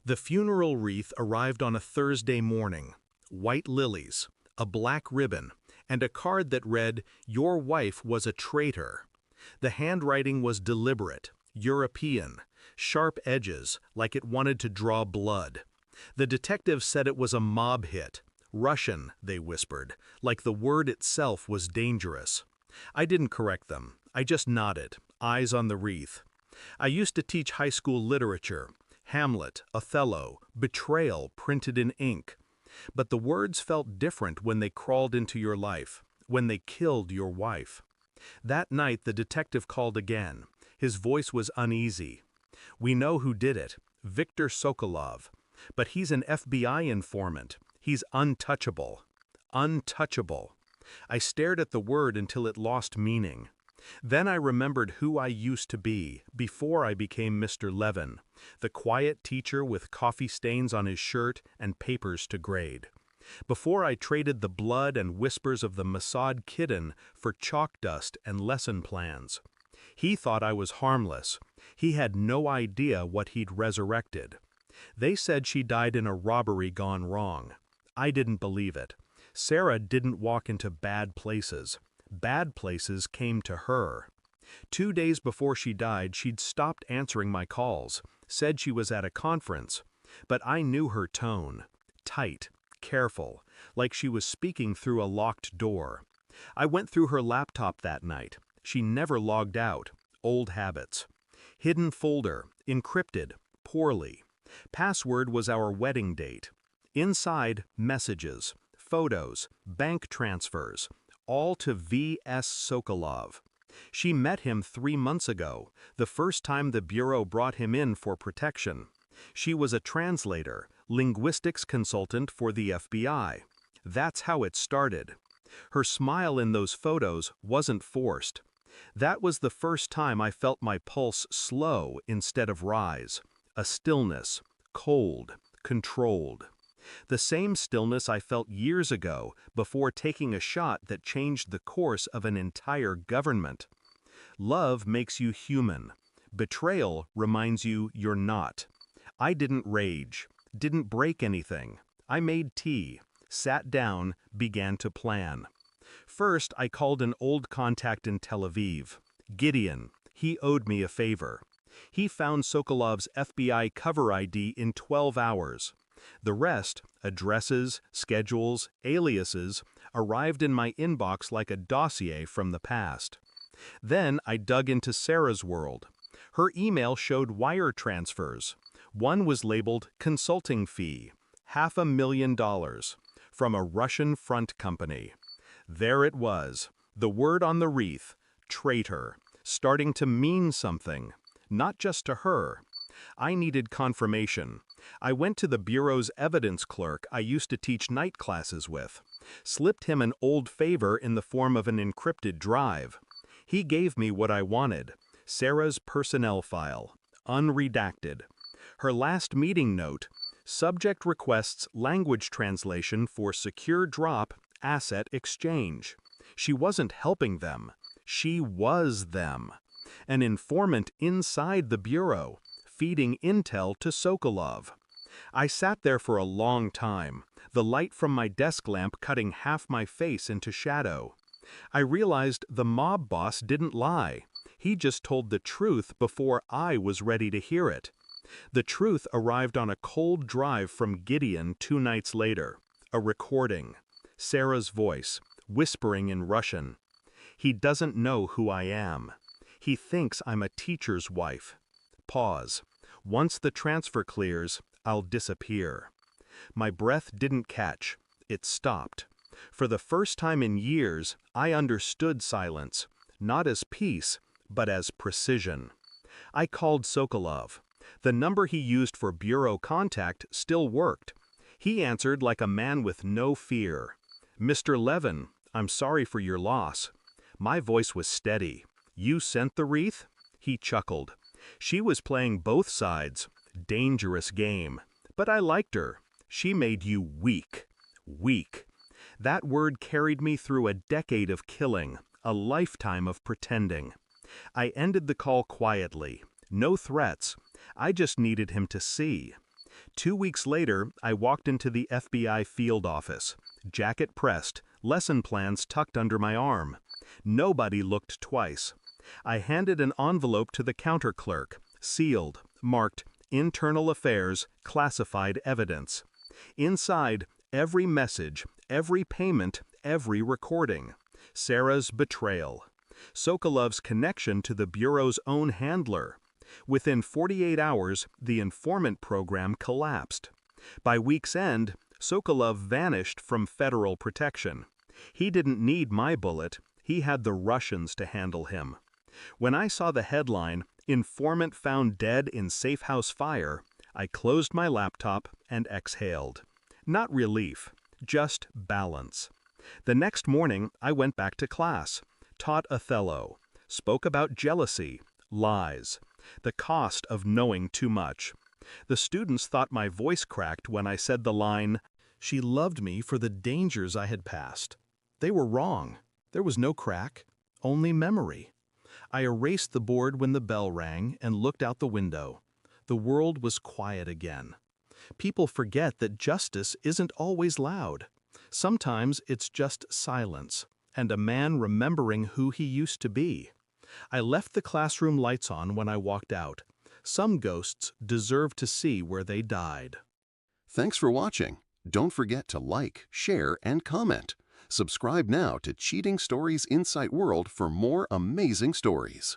The funeral wreath arrived on a Thursday morning. White lilies, a black ribbon, and a card that read, "Your wife was a traitor." The handwriting was deliberate, European, sharp edges, like it wanted to draw blood. The detectives said it was a mob hit. Russian, they whispered, like the word itself was dangerous. I didn't correct them. I just nodded, eyes on the wreath. I used to teach high school literature. Hamlet, Othello, betrayal printed in ink. But the words felt different when they crawled into your life, when they killed your wife. That night the detective called again. His voice was uneasy. "We know who did it, Viktor Sokolov. But he's an FBI informant. He's untouchable." Untouchable. I stared at the word until it lost meaning. Then I remembered who I used to be before I became Mr. Levin, the quiet teacher with coffee stains on his shirt and papers to grade. Before I traded the blood and whispers of the Mossad kitten for chalk dust and lesson plans. He thought I was harmless. He had no idea what he'd resurrected. They said she died in a robbery gone wrong. I didn't believe it. Sarah didn't walk into bad places. Bad places came to her. 2 days before she died, she'd stopped answering my calls, said she was at a conference. But I knew her tone. Tight, careful, like she was speaking through a locked door. I went through her laptop that night. She never logged out. Old habits. Hidden folder, encrypted, poorly. Password was our wedding date. Inside, messages, photos, bank transfers, all to V.S. Sokolov. She met him 3 months ago, the first time the Bureau brought him in for protection. She was a translator, linguistics consultant for the FBI. That's how it started. Her smile in those photos wasn't forced. That was the first time I felt my pulse slow instead of rise. A stillness, cold, controlled. The same stillness I felt years ago before taking a shot that changed the course of an entire government. Love makes you human. Betrayal reminds you you're not. I didn't rage, didn't break anything. I made tea, sat down, began to plan. First, I called an old contact in Tel Aviv. Gideon. He owed me a favor. He found Sokolov's FBI cover ID in 12 hours. The rest, addresses, schedules, aliases, arrived in my inbox like a dossier from the past. Then I dug into Sarah's world. Her email showed wire transfers. One was labeled consulting fee, $500,000, from a Russian front company. There it was, the word on the wreath, traitor, starting to mean something, not just to her. I needed confirmation. I went to the Bureau's evidence clerk I used to teach night classes with, slipped him an old favor in the form of an encrypted drive. He gave me what I wanted, Sarah's personnel file, unredacted. Her last meeting note, subject requests language translation for secure drop asset exchange. She wasn't helping them. She was them. An informant inside the Bureau, feeding intel to Sokolov. I sat there for a long time, the light from my desk lamp cutting half my face into shadow. I realized the mob boss didn't lie. He just told the truth before I was ready to hear it. The truth arrived on a cold drive from Gideon 2 nights later. A recording. Sarah's voice, whispering in Russian. He doesn't know who I am. He thinks I'm a teacher's wife. Pause. Once the transfer clears, I'll disappear. My breath didn't catch. It stopped. For the first time in years, I understood silence, not as peace, but as precision. I called Sokolov. The number he used for Bureau contact still worked. He answered like a man with no fear. "Mr. Levin, I'm sorry for your loss." My voice was steady. "You sent the wreath?" He chuckled. She was playing both sides. Dangerous game. But I liked her. She made you weak. Weak. That word carried me through a decade of killing, a lifetime of pretending. I ended the call quietly. No threats. I just needed him to see. 2 weeks later, I walked into the FBI field office. Jacket pressed, lesson plans tucked under my arm. Nobody looked twice. I handed an envelope to the counter clerk, sealed, marked Internal Affairs, Classified Evidence. Inside, every message, every payment, every recording. Sarah's betrayal. Sokolov's connection to the Bureau's own handler. Within 48 hours, the informant program collapsed. By week's end, Sokolov vanished from federal protection. He didn't need my bullet, he had the Russians to handle him. When I saw the headline, Informant Found Dead in Safe House Fire, I closed my laptop and exhaled. Not relief, just balance. The next morning, I went back to class, taught Othello, spoke about jealousy, lies, the cost of knowing too much. The students thought my voice cracked when I said the line, "She loved me for the dangers I had passed." They were wrong. There was no crack, only memory. I erased the board when the bell rang and looked out the window. The world was quiet again. People forget that justice isn't always loud. Sometimes it's just silence, and a man remembering who he used to be. I left the classroom lights on when I walked out. Some ghosts deserve to see where they died. Thanks for watching. Don't forget to like, share, and comment. Subscribe now to Cheating Stories Insight World for more amazing stories.